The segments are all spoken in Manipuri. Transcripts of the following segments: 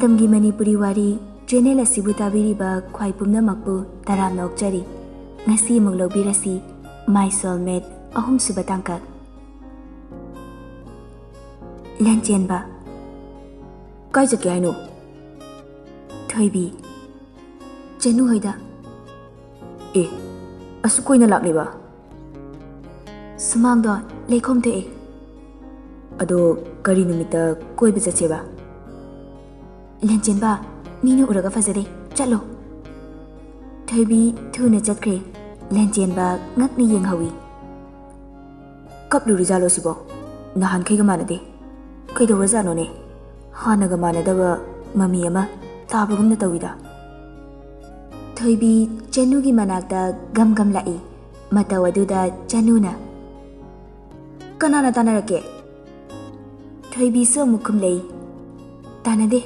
ꯃꯇꯝꯒꯤ ꯃꯅꯤꯄꯨꯔꯤ ꯋꯥꯔꯤ ꯆꯦꯅꯦꯜ ꯑꯁꯤꯕꯨ ꯇꯥꯕꯤꯔꯤꯕ ꯈ꯭ꯋꯥꯏ ꯄꯨꯝꯅꯃꯛꯄꯨ ꯇꯔꯥꯝꯅ ꯑꯣꯛꯆꯔꯤ. ꯉꯁꯤ ꯑꯃꯨꯛ ꯂꯧꯕꯤꯔꯁꯤ ꯃꯥꯏ ꯁꯣꯜꯃꯦꯠ ꯑꯍꯨꯝꯁꯨꯕ ꯇꯥꯡꯀꯛ. ꯂꯟꯆꯦꯟꯕ. ꯀꯥꯏ ꯆꯠꯀꯦ ꯍꯥꯏꯅꯣ? ꯊꯣꯏꯕꯤ. ꯆꯅꯨ ꯍꯣꯏꯗ. ꯑꯦ, ꯑꯁꯨꯛ ꯀꯨꯏꯅ ꯂꯥꯛꯂꯤꯕ? ꯁꯨꯃꯥꯡꯗꯣ ꯂꯩꯈꯣꯝ ꯊꯣꯛꯑꯦ. ꯑꯗꯣ ꯀꯔꯤ ꯅꯨꯃꯤꯠꯇ ꯀꯣꯏꯕ ꯆꯠꯁꯦꯕ? ꯂꯟꯆꯦꯟꯕ, ꯃꯤꯅ ꯎꯔꯒ ꯐꯖꯗꯦ, ꯆꯠꯂꯣ. ꯊꯣꯏꯕꯤ ꯊꯨꯅ ꯆꯠꯈ꯭ꯔꯦ. ꯂꯟꯆꯦꯟꯕ ꯉꯛꯅ ꯌꯦꯡꯍꯧꯏ. ꯀꯞꯂꯨꯔꯤꯖꯥꯠꯂꯣ ꯁꯤꯕꯣ? ꯅꯍꯥꯟꯈꯩꯒ ꯃꯥꯟꯅꯗꯦ. ꯀꯩꯗꯧꯔꯖꯥꯠꯅꯣꯅꯦ? ꯍꯥꯟꯅꯒ ꯃꯥꯟꯅꯗꯕ ꯃꯃꯤ ꯑꯃ ꯇꯥꯕꯒꯨꯝꯅ ꯇꯧꯏꯗ. ꯊꯣꯏꯕꯤ ꯆꯅꯨꯒꯤ ꯃꯅꯥꯛꯇ ꯒꯝ ꯒꯝ ꯂꯥꯛꯏ. ꯃꯇꯧ ꯑꯗꯨꯗ ꯆꯅꯨꯅ, ꯀꯅꯥꯅ ꯇꯥꯟꯅꯔꯛꯀꯦ? ꯊꯣꯏꯕꯤꯁꯨ ꯑꯃꯨꯛ ꯈꯨꯝꯂꯛꯏ. ꯇꯥꯟꯅꯗꯦ.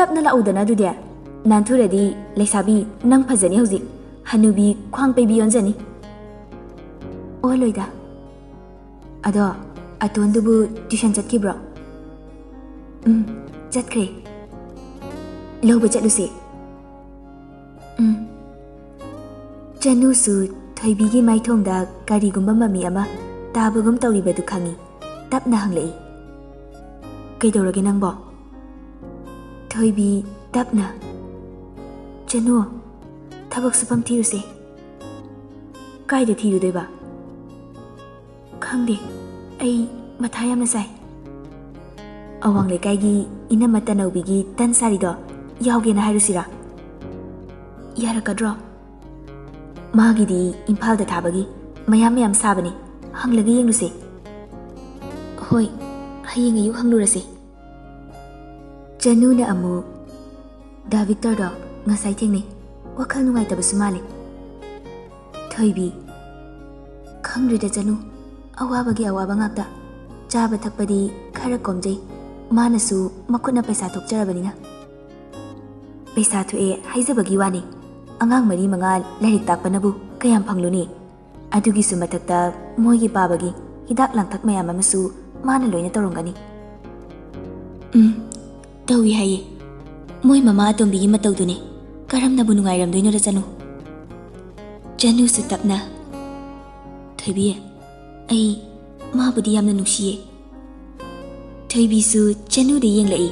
ꯇꯞꯅ ꯂꯥꯛꯎꯗꯅ ꯑꯗꯨꯗꯤ. ꯅꯥꯟꯊꯨꯔꯗꯤ ꯂꯩꯁꯥꯕꯤ ꯅꯪ ꯐꯖꯅꯤ ꯍꯧꯖꯤꯛ. ꯍꯅꯨꯕꯤ ꯈ꯭ꯋꯥꯡ ꯄꯩꯕꯤ ꯑꯣꯟꯖꯅꯤ. ꯑꯣꯜꯂꯣꯏꯗ. ꯑꯗꯣ ꯑꯇꯣꯟꯗꯨꯕꯨ ꯇ꯭ꯌꯨꯁꯟ ꯆꯠꯈꯤꯕ꯭ꯔꯣ? ꯆꯠꯈ꯭ꯔꯦ. ꯂꯧꯕ ꯆꯠꯂꯨꯁꯦ. ꯆꯅꯨꯁꯨ ꯊꯣꯏꯕꯤꯒꯤ ꯃꯥꯏꯊꯣꯡꯗ ꯀꯔꯤꯒꯨꯝꯕ ꯃꯃꯤ ꯑꯃ ꯇꯥꯕꯒꯨꯝ ꯇꯧꯔꯤꯕꯗꯨ ꯈꯪꯏ. ꯇꯞꯅ ꯍꯪꯂꯛꯏ. ꯀꯩꯗꯧꯔꯒꯦ ꯅꯪꯕꯣ? ꯊꯣꯏꯕꯤ ꯇꯞꯅ, ꯆꯅꯨ, ꯊꯕꯛ ꯁꯨꯐꯝ ꯊꯤꯔꯨꯁꯦ. ꯀꯥꯏꯗ ꯊꯤꯔꯨꯗꯣꯏꯕ? ꯈꯪꯗꯦ, ꯑꯩ ꯃꯊꯥ ꯌꯥꯝꯅ ꯁꯥꯏ. ꯑꯋꯥꯡ ꯂꯩꯀꯥꯏꯒꯤ ꯏꯅꯝꯃ ꯇꯅꯧꯕꯤꯒꯤ ꯇꯟ ꯁꯥꯔꯤꯗꯣ ꯌꯥꯎꯒꯦꯅ ꯍꯥꯏꯔꯨꯁꯤꯔꯥ? ꯌꯥꯔꯛꯀꯗ꯭ꯔꯣ? ꯃꯥꯒꯤꯗꯤ ꯏꯝꯐꯥꯜꯗ ꯊꯥꯕꯒꯤ ꯃꯌꯥꯝ ꯁꯥꯕꯅꯤ. ꯍꯪꯂꯒ ꯌꯦꯡꯂꯨꯁꯦ. ꯍꯣꯏ, ꯍꯌꯦꯡ ꯑꯌꯨꯛ ꯍꯪꯂꯨꯔꯁꯤ. ꯆꯅꯨꯅ ꯑꯃꯨꯛ, ꯗꯥ ꯚꯤꯛꯇꯔꯗꯣ ꯉꯁꯥꯏ ꯊꯦꯡꯅꯩ. ꯋꯥꯈꯜ ꯅꯨꯡꯉꯥꯏꯇꯕꯁꯨ ꯃꯥꯜꯂꯤ. ꯊꯣꯏꯕꯤ. ꯈꯪꯗ꯭ꯔꯤꯗ ꯆꯅꯨ, ꯑꯋꯥꯕꯒꯤ ꯑꯋꯥꯕ ꯉꯥꯛꯇ. ꯆꯥꯕ ꯊꯛꯄꯗꯤ ꯈꯔ ꯀꯣꯝꯖꯩ. ꯃꯥꯅꯁꯨ ꯃꯈꯨꯠꯅ ꯄꯩꯁꯥ ꯊꯣꯛꯆꯔꯕꯅꯤꯅ. ꯄꯩꯁꯥ ꯊꯣꯛꯑꯦ ꯍꯥꯏꯖꯕꯒꯤ ꯋꯥꯅꯤ. ꯑꯉꯥꯡ 4-5 ꯂꯥꯏꯔꯤꯛ ꯇꯥꯛꯄꯅꯕꯨ ꯀꯌꯥꯝ ꯐꯪꯂꯨꯅꯤ? ꯑꯗꯨꯒꯤꯁꯨ ꯃꯊꯛꯇ ꯃꯣꯏꯒꯤ ꯄꯥꯕꯒꯤ ꯍꯤꯗꯥꯛ ꯂꯥꯡꯊꯛ ꯃꯌꯥꯝ ꯑꯃꯁꯨ ꯃꯥꯅ ꯂꯣꯏꯅ ꯇꯧꯔꯝꯒꯅꯤ. ꯇꯧꯏ ꯍꯥꯏꯌꯦ. ꯃꯣꯏ ꯃꯃꯥ ꯑꯇꯣꯝꯕꯤꯒꯤ ꯃꯇꯧꯗꯨꯅꯦ. ꯀꯔꯝꯅꯕꯨ ꯅꯨꯡꯉꯥꯏꯔꯝꯗꯣꯏꯅꯣꯗ ꯆꯅꯨ. ꯆꯅꯨꯁꯨ ꯇꯞꯅ, ꯊꯣꯏꯕꯤ, ꯑꯩ ꯃꯥꯕꯨꯗꯤ ꯌꯥꯝꯅ ꯅꯨꯡꯁꯤꯌꯦ. ꯊꯣꯏꯕꯤꯁꯨ ꯆꯅꯨꯗ ꯌꯦꯡꯂꯛꯏ.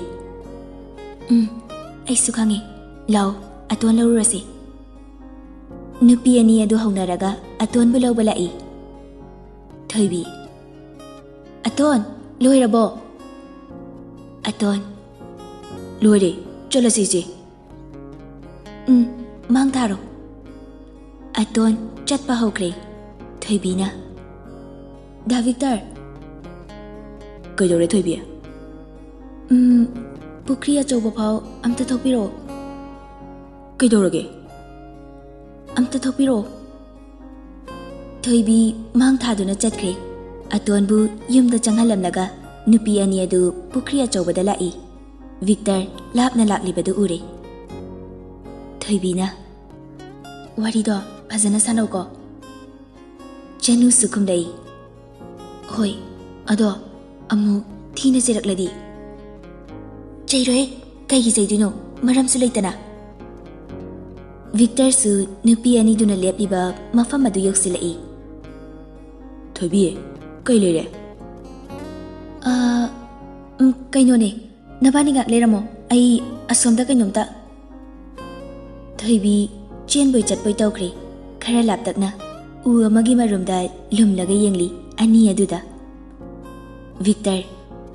ꯑꯩꯁꯨ ꯈꯪꯉꯦ. ꯂꯥꯎ, ꯑꯇꯣꯟ ꯂꯧꯔꯨꯔꯁꯤ. ꯅꯨꯄꯤ ꯑꯅꯤ ꯑꯗꯨ ꯍꯧꯅꯔꯒ ꯑꯇꯣꯟꯕꯨ ꯂꯧꯕ ꯂꯥꯛꯏ. ꯊꯣꯏꯕꯤ. ꯑꯇꯣꯟ, ꯂꯣꯏꯔꯕꯣ? ꯑꯇꯣꯟ. ꯂꯣꯏꯔꯦ, ꯆꯠꯂꯁꯤ ꯏꯆꯦ. ꯃꯥꯡ ꯊꯥꯔꯣ. ꯑꯇꯣꯟ ꯆꯠꯄ ꯍꯧꯈ꯭ꯔꯦ. ꯊꯣꯏꯕꯤꯅ, ꯗꯥ ꯚꯤꯛꯇꯔ. ꯀꯩꯗꯧꯔꯦ ꯊꯣꯏꯕꯤ? ꯄꯨꯈ꯭ꯔꯤ ꯑꯆꯧꯕ ꯐꯥꯎ ꯑꯝꯇ ꯊꯣꯛꯄꯤꯔꯛꯑꯣ. ꯀꯩꯗꯧꯔꯒꯦ? ꯑꯝꯇ ꯊꯣꯛꯄꯤꯔꯛꯑꯣ. ꯊꯣꯏꯕꯤ ꯃꯥꯡ ꯊꯥꯗꯨꯅ ꯆꯠꯈ꯭ꯔꯦ. ꯑꯇꯣꯟꯕꯨ ꯌꯨꯝꯗ ꯆꯪꯍꯜꯂꯝꯂꯒ ꯅꯨꯄꯤ ꯑꯅꯤ ꯑꯗꯨ ꯄꯨꯈ꯭ꯔꯤ ꯑꯆꯧꯕꯗ ꯂꯥꯛꯏ. ꯚꯤꯛꯇꯔ ꯂꯥꯞꯅ ꯂꯥꯛꯂꯤꯕꯗꯨ ꯎꯔꯦ. ꯊꯣꯏꯕꯤꯅ, ꯋꯥꯔꯤꯗꯣ ꯐꯖꯅ ꯁꯥꯟꯅꯧꯀꯣ. ꯆꯅꯨꯁꯨ ꯈꯨꯝꯂꯛꯏ. ꯍꯣꯏ, ꯑꯗꯣ ꯑꯃꯨꯛ ꯊꯤꯅ ꯆꯩꯔꯛꯂꯗꯤ? ꯆꯩꯔꯣꯏ. ꯀꯩꯒꯤ ꯆꯩꯗꯣꯏꯅꯣ? ꯃꯔꯝꯁꯨ ꯂꯩꯇꯅ. ꯚꯤꯛꯇꯔꯁꯨ ꯅꯨꯄꯤ ꯑꯅꯤꯗꯨꯅ ꯂꯦꯞꯂꯤꯕ ꯃꯐꯝ ꯑꯗꯨ ꯌꯧꯁꯤꯜꯂꯛꯏ. ꯊꯣꯏꯕꯤ, ꯀꯩ ꯂꯩꯔꯦ? ꯀꯩꯅꯣꯅꯦ, ꯅꯕꯥꯅꯤ ꯉꯥꯛ ꯂꯩꯔꯝꯃꯣ. ꯑꯩ ꯑꯁꯣꯝꯗ ꯀꯩꯅꯣꯝꯇ. ꯊꯣꯏꯕꯤ ꯆꯦꯟꯕꯣꯏ ꯆꯠꯄꯣꯏ ꯇꯧꯈ꯭ꯔꯦ. ꯈꯔ ꯂꯥꯞꯇꯛꯅ ꯎ ꯑꯃꯒꯤ ꯃꯔꯨꯝꯗ ꯂꯨꯝꯂꯒ ꯌꯦꯡꯂꯤ ꯑꯅꯤ ꯑꯗꯨꯗ. ꯚꯤꯛꯇꯔ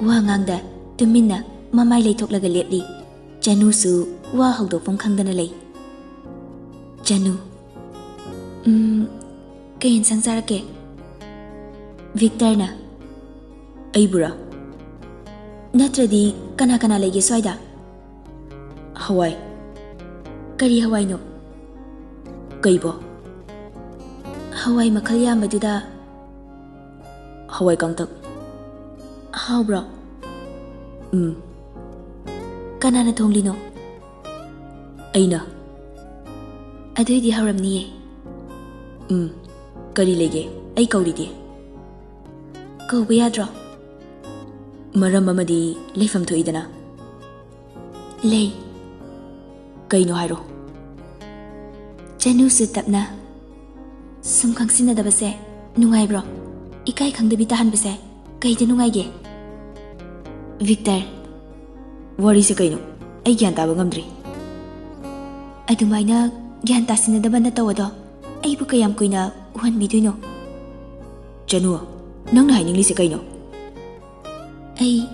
ꯋꯥ ꯉꯥꯡꯗ ꯇꯨꯃꯤꯟꯅ ꯃꯃꯥꯏ ꯂꯩꯊꯣꯛꯂꯒ ꯂꯦꯞꯂꯤ. ꯆꯅꯨꯁꯨ ꯋꯥ ꯍꯧꯗꯣꯛꯐꯝ ꯈꯪꯗꯅ ꯂꯩ. ꯆꯅꯨ. ꯀꯩ ꯏꯟꯁꯥꯡ ꯆꯥꯔꯛꯀꯦ? ꯚꯤꯛꯇꯔꯅ. ꯑꯩꯕꯨꯔꯥ? ꯅꯠꯇ꯭ꯔꯗꯤ ꯀꯅꯥ ꯀꯅꯥ ꯂꯩꯒꯦ ꯁ꯭ꯋꯥꯏꯗ? ꯍꯋꯥꯏ. ꯀꯔꯤ ꯍꯋꯥꯏꯅꯣ? ꯀꯩꯕꯣ? ꯍꯋꯥꯏ ꯃꯈꯜ ꯌꯥꯝꯕꯗꯨꯗ. ꯍꯋꯥꯏ ꯀꯥꯡꯇꯛ. ꯍꯥꯎꯕ꯭ꯔꯣ? ꯀꯅꯥꯅ ꯊꯣꯡꯂꯤꯅꯣ? ꯑꯩꯅ. ꯑꯗꯨꯏꯗꯤ ꯍꯧꯔꯝꯅꯤꯌꯦ. ꯀꯔꯤ ꯂꯩꯒꯦ? ꯑꯩ ꯀꯧꯔꯤꯗꯤ. ꯀꯧꯕ ꯌꯥꯗ꯭ꯔꯣ? ꯃꯔꯝ ꯑꯃꯗꯤ ꯂꯩꯐꯝ ꯊꯣꯛꯏꯗꯅ. Lei. Kayno hairo. Janu su tapna. Sum khangsinna dabase nungai bro. Ikai khangdabi tahan base kaida nungai ge. Victor. Wari se kayno. Ai gyan taba ngamdri. Adumaina gyan tasinadaba na tawado. Ai bu kayam kuina uhan biduino. Janu, nang na hainingli se kayno. Ai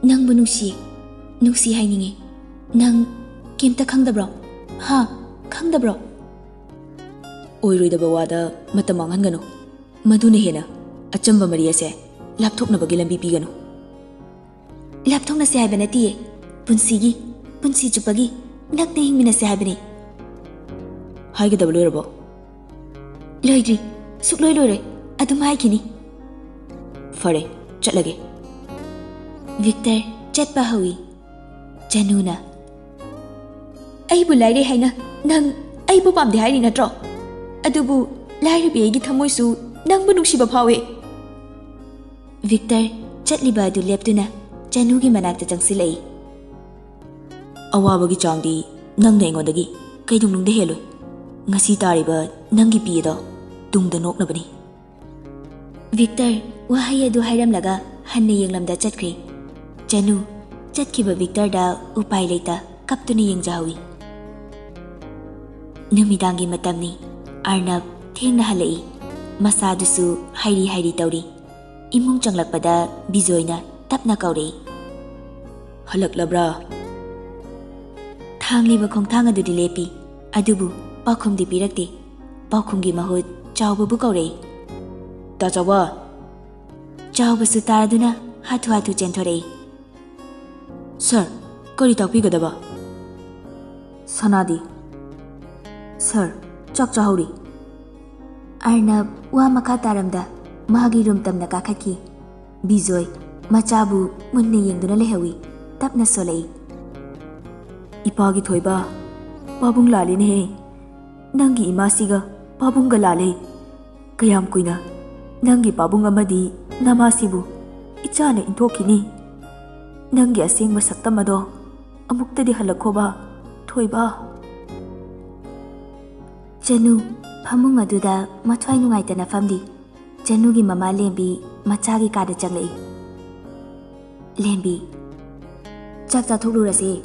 nang bu nungsi hainingi. Nang kimta khangdabro. Ha, khangdabro. Oiroidaba wada matam manghangano. Maduna hena achamba mari ase lapthoknabagi lambi pigano. Lapthokna se haibana tiye. Punsi chupagi nakne hingmina se haibani. Haigadaba loirabo. Loidri, sukloi loire. Adum haikini. Fare, chatlage. Victor chatpa hawi. Januna. Ai bu laire haina nang ai bu pamde hairi natro. Adubu laire bi aigi thamoi su nang bu nungsiba phawe. Victor chatliba adu leptuna Janugi manakta changsilai. Awabagi changdi nang nengodagi kaidung nungde heloi. Ngasi tariba nangi pido tungda noknabani. Victor wahai adu hairamlaga hanne yenglamda chatkri. Janu chatkiba Victor da upai leita kaptuni yengjawi. Numidangi matamni Arnab thengna halai. Masadusu hairi tauri. Imung changlakpada Bijoyna tapna kauri. Halak labra. Thangli ba khongthang adu dilepi. Adubu pakhum di pirakti. Pakhum gi mahut chawba bu kauri. Ta chawa. Chawba su taraduna hatu chenthorei. Sir, kari takpi gadaba. Sanadi. Sir, chak chahauri. Arnab wa makha taramda mahagi room tamna kakhaki. Bijoy machabu munne yengduna lehawi. Tapna solei. Ipagi thoiba pabung lale ne. Nangi imasiga pabung galale. Kayam kuina nangi pabung amadi namasibu ichane inthokini. Nangi asengba saktamado amuktadi halakhoba thoiba. Janu phamung aduda mathwai nungaitana famdi. Janugi mama Lembi machagi kada changlei. Lembi chak chathulurase.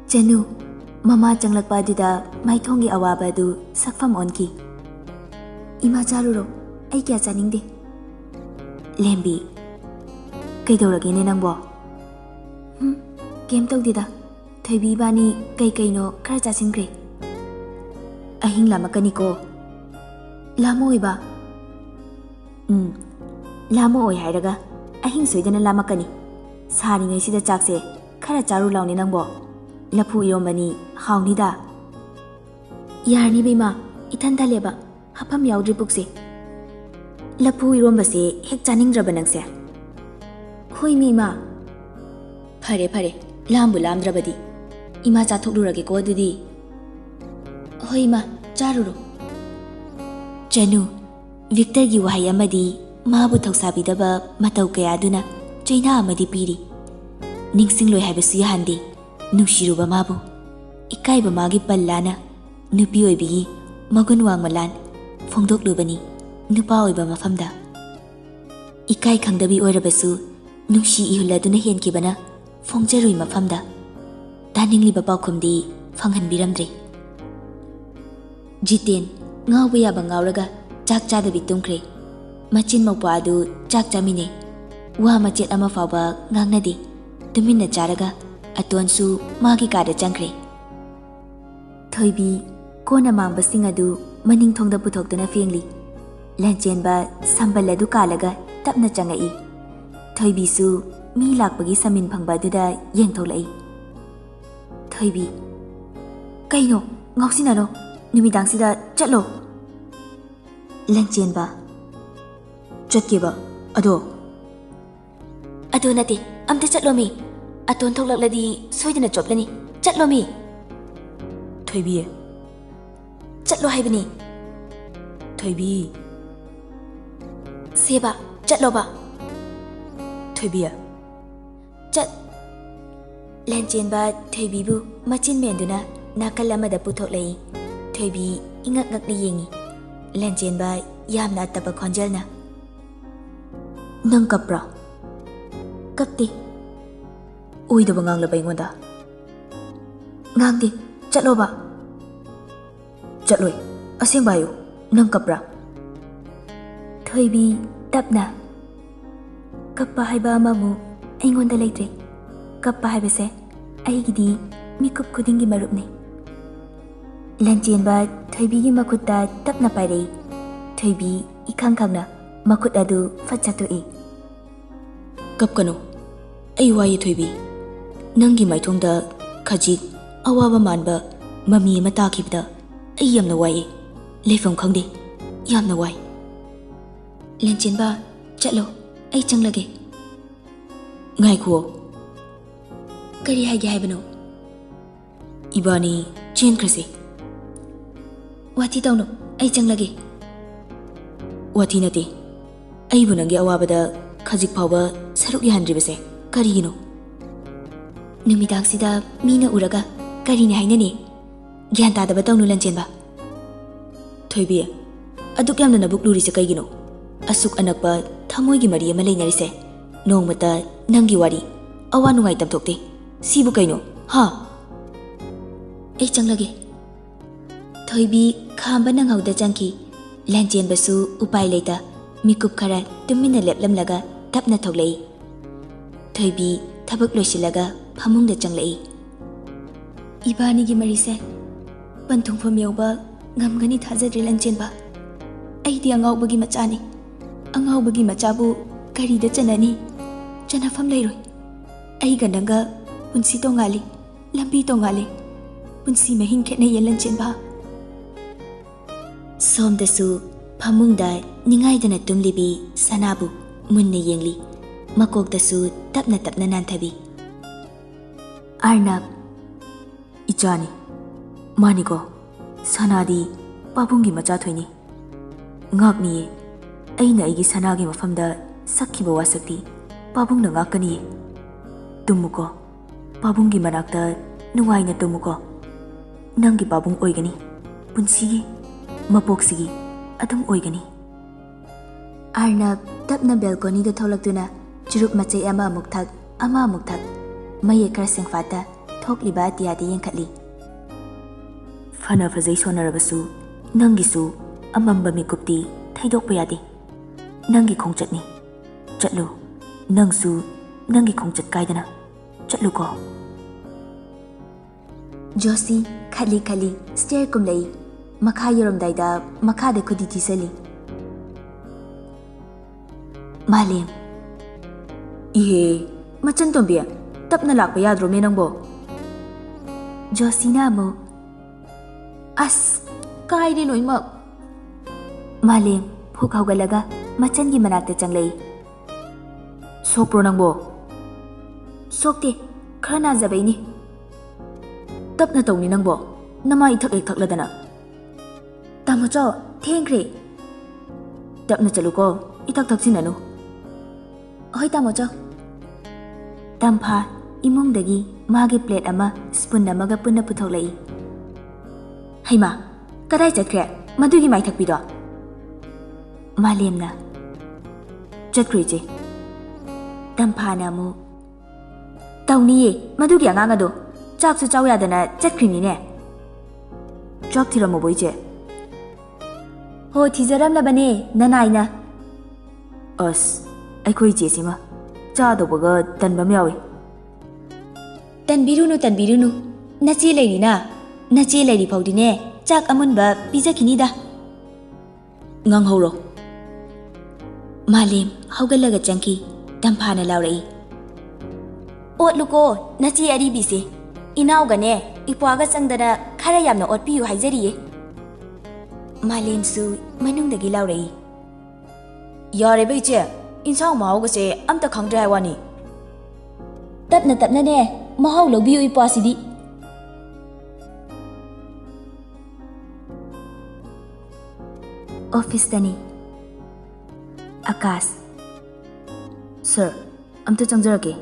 Janu mama changlakpa aduda maithongi awaba adu sakfam onki. Ima charuro ai kya chaningde. Lembi kaidoragene nangbo. Kem tawdida. Thoibi bani kaino khara chasinkre. Ahing lamakani ko. Lamo iba. Lamo oi hairaga ahing soidana lamakani. Sari ngai sida chakse khara charu launi nangbo. Lapu irombani hauni da. Yarni bima ithanda leba hapam yaudri pukse. Lapu irombase hek chaningdraba nangse. Hoi mi ma. Phare lambu lamdrabadi. Ima chathoklurage ko adudi. Hoi ma charuro. Janu Victor gi wahai amadi mabu thausabi-daba matau kaya aduna chaina amadi piri. Ningsingloi haibasu yahandi nungsiruba mabu. Ikaiba magi pallana nupi oibigi magun wangmalan phongdoklubani nupa oiba mafamda. Ikai khangdabi oirabasu nungsi ihuladuna henkibana phongjarui mafamda. Taningliba paukhumdi phanghanbiramdre. Jiten ngawba yaba ngawraga chak chadabi tumkhre. Machin mawpa adu chak chamine. Wa machet ama fawba ngangnadi. Tuminna charaga atonsu magi kada changkhre. Thoibi kona mangbasing adu maning thongda puthokduna fengli. Lanchenba sambal adu kalaga tapna changai. Thoibi su mi lakpagi samin phangba aduda yengtholai. Thoibi kaino ngausinano numidang-sida chatlo. Lanchenba Chatkeba ado nate amta chatlo mi. Aton thoklakladi soidana choplani. Chatlo mi. Thoibi chatlo haibani. Thoibi Seba chatlo ba. Thoibi Chat ꯂꯟꯆꯦꯟꯕ ꯊꯣꯏꯕꯤꯕꯨ ꯃꯆꯤꯟ ꯃꯦꯟꯗꯨꯅ ꯅꯥꯀꯜ ꯑꯃꯗ ꯄꯨꯊꯣꯛꯂꯛꯏ. ꯊꯣꯏꯕꯤ ꯏꯉꯛ ꯉꯛꯅ ꯌꯦꯡꯉꯤ. ꯂꯟꯆꯦꯟꯕ ꯌꯥꯝꯅ ꯑꯠꯇꯕ ꯈꯣꯟꯖꯦꯜꯅ ꯅꯪ ꯀꯞꯄ꯭ꯔꯥ? ꯀꯞꯇꯦ. ꯑꯣꯏꯗꯕ ꯉꯥꯡꯂꯕ ꯑꯩꯉꯣꯟꯗ? ꯉꯥꯡꯗꯦ. ꯆꯠꯂꯣꯕ. ꯆꯠꯂꯣꯏ. ꯑꯁꯦꯡꯕ ꯍꯥꯏꯌꯨ. ꯅꯪ ꯀꯞꯄ꯭ꯔꯥ? ꯊꯣꯏꯕꯤ ꯇꯞꯅ ꯀꯞꯄ ꯍꯥꯏꯕ ꯑꯃꯃꯨꯛ ꯑꯩꯉꯣꯟꯗ ꯂꯩꯇ꯭ꯔꯦ. ꯀꯞꯄ ꯍꯥꯏꯕꯁꯦ ꯑꯩꯒꯤꯗꯤ ꯃꯤꯀꯨꯞ ꯈꯨꯗꯤꯡꯒꯤ ꯃꯔꯨꯞꯅꯤ. ꯂꯟꯆꯦꯟꯕ ꯊꯣꯏꯕꯤꯒꯤ ꯃꯈꯨꯠꯇ ꯇꯞꯅ ꯄꯥꯏꯔꯛꯏ. ꯊꯣꯏꯕꯤ ꯏꯈꯪ ꯈꯪꯅ ꯃꯈꯨꯠ ꯑꯗꯨ ꯐꯠ ꯆꯠꯊꯣꯛꯏ. ꯀꯞꯀꯅꯨ. ꯑꯩ ꯋꯥꯏꯌꯦ ꯊꯣꯏꯕꯤ. ꯅꯪꯒꯤ ꯃꯥꯏꯊꯣꯡꯗ ꯈꯖꯤꯛ ꯑꯋꯥꯕ ꯃꯥꯟꯕ ꯃꯃꯤ ꯑꯃ ꯇꯥꯈꯤꯕꯗ ꯑꯩ ꯌꯥꯝꯅ ꯋꯥꯏꯌꯦ. ꯂꯩꯐꯝ ꯈꯪꯗꯦ. ꯌꯥꯝꯅ ꯋꯥꯏ. ꯂꯟꯆꯦꯟꯕ ꯆꯠꯂꯣ. ꯑꯩ ꯆꯪꯂꯒꯦ. ꯉꯥꯏꯈꯨꯑꯣ. ꯀꯔꯤ ꯍꯥꯏꯒꯦ ꯍꯥꯏꯕꯅꯣ? ꯏꯕꯥꯅꯤ ꯆꯦꯟꯈ꯭ꯔꯁꯦ. ꯋꯥꯊꯤ ꯇꯧꯅꯨ. ꯑꯩ ꯆꯪꯂꯒꯦ. ꯋꯥꯊꯤ ꯅꯠꯇꯦ. ꯑꯩꯕꯨ ꯅꯪꯒꯤ ꯑꯋꯥꯕꯗ ꯈꯖꯤꯛ ꯐꯥꯎꯕ ꯁꯔꯨꯛ ꯌꯥꯍꯟꯗ꯭ꯔꯤꯕꯁꯦ ꯀꯔꯤꯒꯤꯅꯣ? ꯅꯨꯃꯤꯗꯥꯡꯁꯤꯗ ꯃꯤꯅ ꯎꯔꯒ ꯀꯔꯤꯅꯤ ꯍꯥꯏꯅꯅꯤ? ꯒ꯭ꯌꯥꯟ ꯇꯥꯗꯕ ꯇꯧꯅꯨ ꯂꯟꯆꯦꯟꯕ. ꯊꯣꯏꯕꯤ, ꯑꯗꯨꯛ ꯌꯥꯝꯅ ꯅꯕꯨꯛ ꯂꯨꯔꯤꯁꯦ ꯀꯩꯒꯤꯅꯣ? ꯑꯁꯨꯛ ꯑꯅꯛꯄ ꯊꯃꯣꯏꯒꯤ ꯃꯔꯤ ꯑꯃ ꯂꯩꯅꯔꯤꯁꯦ ꯅꯣꯡꯃꯇ ꯅꯪꯒꯤ ꯋꯥꯔꯤ ꯑꯋꯥ ꯅꯨꯡꯉꯥꯏ ꯇꯝꯊꯣꯛꯇꯦ. ꯁꯤꯕꯨ ꯀꯩꯅꯣ? ꯍꯥ? ꯑꯩ ꯆꯪꯂꯒꯦ. ꯊꯣꯏꯕꯤ ꯈꯥꯝꯕ ꯅꯪꯍꯧꯗ ꯆꯪꯈꯤ. ꯂꯟꯆꯦꯟꯕꯁꯨ ꯎꯄꯥꯏ ꯂꯩꯇ ꯃꯤꯀꯨꯞ ꯈꯔ ꯇꯨꯃꯤꯟꯅ ꯂꯦꯞꯂꯝꯂꯒ ꯇꯞꯅ ꯊꯣꯛꯂꯛꯏ. ꯊꯣꯏꯕꯤ ꯊꯕꯛ ꯂꯣꯏꯁꯤꯜꯂꯒ ꯐꯃꯨꯡꯗ ꯆꯪꯂꯛꯏ. ꯏꯕꯥꯅꯤꯒꯤ ꯃꯔꯤꯁꯦ ꯄꯟꯊꯨꯡꯐꯝ ꯌꯧꯕ ꯉꯝꯒꯅꯤ ꯊꯥꯖꯗ꯭ꯔꯦ ꯂꯟꯆꯦꯟꯕ. ꯑꯩꯗꯤ ꯑꯉꯥꯎꯕꯒꯤ ꯃꯆꯥꯅꯤ. ꯑꯉꯥꯎꯕꯒꯤ ꯃꯆꯥꯕꯨ ꯀꯔꯤꯗ ꯆꯟꯅꯅꯤ? ꯆꯟꯅꯐꯝ ꯂꯩꯔꯣꯏ. ꯑꯩꯒ ꯅꯪꯒ ꯄꯨꯟꯁꯤ ꯇꯣꯡꯉꯥꯜꯂꯤ. ꯂꯝꯕꯤ ꯇꯣꯡꯉꯥꯜꯂꯤ. ꯄꯨꯟꯁꯤ ꯃꯍꯤꯡ ꯈꯦꯠꯅꯩꯌꯦ ꯂꯟꯆꯦꯟꯕ. ꯁꯣꯝꯗꯁꯨ ꯐꯃꯨꯡꯗ ꯅꯤꯡꯉꯥꯏꯗꯅ ꯇꯨꯝꯂꯤꯕꯤ ꯁꯅꯥꯕꯨ ꯃꯨꯟꯅ ꯌꯦꯡꯂꯤ. ꯃꯀꯣꯛꯇꯁꯨ ꯇꯞꯅ ꯇꯞꯅ ꯅꯥꯟꯊꯕꯤ. ꯑꯥꯔꯅꯕ. ꯏꯆꯥꯅꯤ. ꯃꯥꯅꯤꯀꯣ. ꯁꯅꯥꯗꯤ ꯄꯥꯕꯨꯡꯒꯤ ꯃꯆꯥꯊꯣꯏꯅꯤ. ꯉꯥꯛꯅꯤꯌꯦ. ꯑꯩꯅ ꯑꯩꯒꯤ ꯁꯅꯥꯒꯤ ꯃꯐꯝꯗ ꯁꯛꯈꯤꯕ ꯋꯥꯁꯛꯇꯤ ꯄꯥꯕꯨꯡꯅ ꯉꯥꯛꯀꯅꯤꯌꯦ. ꯇꯨꯝꯃꯨꯀꯣ. ꯄꯥꯕꯨꯡꯒꯤ ꯃꯅꯥꯛꯇ ꯅꯨꯡꯉꯥꯏꯅ ꯇꯨꯝꯃꯨꯀꯣ. ꯅꯪꯒꯤ ꯄꯥꯕꯨꯡ ꯑꯣꯏꯒꯅꯤ. ꯄꯨꯟꯁꯤꯒꯤ ꯃꯄꯣꯛꯁꯤꯒꯤ ꯑꯗꯨꯝ ꯑꯣꯏꯒꯅꯤ. ꯑꯥꯔꯅꯕ ꯇꯞꯅ ꯕꯦꯜꯀꯣꯅꯤꯗ ꯊꯣꯛꯂꯛꯇꯨꯅ ꯆꯨꯔꯨꯞ ꯃꯆꯩ ꯑꯃ ꯑꯃꯨꯛ ꯊꯛ ꯑꯃ ꯑꯃꯨꯛ ꯊꯛ ꯃꯌꯦꯛ ꯈꯔ ꯁꯦꯡꯐꯥꯠꯇ ꯊꯣꯛꯂꯤꯕ ꯑꯇꯤꯌꯥꯗ ꯌꯦꯡꯈꯠꯂꯤ. ꯐꯅ ꯐꯖꯩ ꯁꯣꯟꯅꯔꯕꯁꯨ ꯅꯪꯒꯤꯁꯨ ꯑꯃꯝꯕ ꯃꯤꯀꯨꯞꯇꯤ ꯊꯩꯗꯣꯛꯄ ꯌꯥꯗꯦ. ꯅꯪꯒꯤ ꯈꯣꯡꯆꯠꯅꯤ. ꯆꯠꯂꯨ. ꯅꯪꯁꯨ ꯅꯪꯒꯤ ꯈꯣꯡꯆꯠ ꯀꯥꯏꯗꯅ ꯆꯠꯂꯨꯀꯣ. ꯖꯣꯁꯤ ꯈꯠꯂꯤ ꯈꯠꯂꯤ ꯁ꯭ꯇꯦꯌꯔ ꯀꯨꯝꯂꯛꯏ. ꯃꯈꯥ ꯌꯧꯔꯝꯗꯥꯏꯗ ꯃꯈꯥꯗ ꯈꯨꯗꯤ ꯊꯤꯁꯜꯂꯤ. ꯃꯥꯂꯦꯝ. ꯏꯍꯦ, ꯃꯆꯟꯇꯣꯝꯕꯤ, ꯇꯞꯅ ꯂꯥꯛꯄ ꯌꯥꯗ꯭ꯔꯣꯃꯦ ꯅꯪꯕꯣ? ꯖꯣꯁꯤꯅ ꯑꯃꯨꯛ ꯑꯁ, ꯀꯥꯏꯔꯦ ꯂꯣꯏꯃꯛ. ꯃꯥꯂꯦꯝ ꯐꯨꯛ ꯍꯧꯒꯠꯂꯒ ꯃꯆꯟꯒꯤ ꯃꯅꯥꯛꯇ ꯆꯪꯂꯛꯏ. ꯁꯣꯛꯄ꯭ꯔꯣ ꯅꯪꯕꯣ? ꯁꯣꯛꯇꯦ. ꯈꯔ ꯅꯥꯖꯕꯩꯅꯤ. ꯇꯞꯅ ꯇꯧꯅꯤ ꯅꯪꯕꯣ. ꯅꯃꯥ ꯏꯊꯛ ꯍꯦꯛ ꯊꯛꯂꯗꯅ. ꯇꯥꯃꯣꯆꯧ, ꯊꯦꯡꯈ꯭ꯔꯦ. ꯇꯞꯅ ꯆꯠꯂꯨꯀꯣ. ꯏꯊꯛ ꯊꯛꯆꯤꯟꯅꯅꯨ. ꯍꯣꯏ ꯇꯥꯃꯣꯆꯧ. ꯇꯝꯐꯥ ꯏꯃꯨꯡꯗꯒꯤ ꯃꯥꯒꯤ ꯄ꯭ꯂꯦꯠ ꯑꯃ ꯁ꯭ꯄꯨꯟ ꯑꯃꯒ ꯄꯨꯟꯅ ꯄꯨꯊꯣꯛꯂꯛꯏ. ꯍꯩꯃꯥ, ꯀꯗꯥꯏ ꯆꯠꯈ꯭ꯔꯦ ꯃꯗꯨꯒꯤ ꯃꯥꯏꯊꯛꯄꯤꯗꯣ? ꯃꯥꯂꯦꯝꯅ. ꯆꯠꯈ꯭ꯔꯦ ꯏꯆꯦ. ꯇꯝꯐꯥꯅ ꯑꯃꯨꯛ ꯇꯧꯅꯤꯌꯦ ꯃꯗꯨꯒꯤ ꯑꯉꯥꯡ ꯑꯗꯣ. ꯆꯥꯛꯁꯨ ꯆꯥꯎ ꯌꯥꯗꯅ ꯆꯠꯈ꯭ꯔꯤꯅꯤꯅꯦ. ꯆꯥꯛ ꯊꯤꯔꯝꯃꯕꯣ ꯏꯆꯦ? ꯍꯣ, ꯊꯤꯖꯔꯝꯂꯕꯅꯦ ꯅꯅꯥꯏꯅ. ꯑꯁ, ꯑꯩꯈꯣꯏ ꯏꯆꯦꯁꯤꯃ ꯆꯥꯗꯧꯕꯒ ꯇꯟꯕ ꯑꯃ ꯌꯥꯎꯏ. ꯇꯟꯕꯤꯔꯨꯅꯨ ꯇꯟꯕꯤꯔꯨꯅꯨ. ꯅꯆꯦ ꯂꯩꯔꯤꯅ. ꯅꯆꯦ ꯂꯩꯔꯤ ꯐꯥꯎꯗꯤꯅꯦ ꯆꯥꯛ ꯑꯃꯨꯟꯕ ꯄꯤꯖꯈꯤꯅꯤꯗ. ꯉꯥꯡꯍꯧꯔꯣ. ꯃꯥꯂꯦꯝ ꯍꯧꯒꯠꯂꯒ ꯆꯪꯈꯤ. ꯇꯝꯐꯥꯅ ꯂꯥꯎꯔꯛꯏ. ꯑꯣꯠꯂꯨꯀꯣ ꯅꯆꯦ ꯑꯔꯤꯕꯤꯁꯦ. ꯏꯅꯥꯎꯒꯅꯦ ꯏꯄ꯭ꯋꯥꯒ ꯆꯪꯗꯅ ꯈꯔ ꯌꯥꯝꯅ ꯑꯣꯠꯄꯤꯌꯨ ꯍꯥꯏꯖꯔꯤꯌꯦ. ꯃꯥꯂꯦꯝꯁꯨ ꯃꯅꯨꯡꯗꯒꯤ ꯂꯥꯎꯔꯛꯏ. ꯌꯥꯔꯦꯕ ꯏꯆꯦ. ꯏꯟꯁꯥꯡ ꯃꯍꯥꯎꯒꯁꯦ ꯑꯝꯇ ꯈꯪꯗ꯭ꯔꯦ ꯍꯥꯏ ꯋꯥꯅꯤ. ꯇꯞꯅ ꯇꯞꯅꯅꯦ ꯃꯍꯥꯎ ꯂꯧꯕꯤꯌꯨ ꯏꯄ꯭ꯋꯥꯁꯤꯗꯤ. ꯑꯣꯐꯤꯁꯇꯅꯤ. ꯑꯀꯥꯁ. ꯁꯔ, ꯑꯝꯇ ꯆꯪꯖꯔꯛꯀꯦ.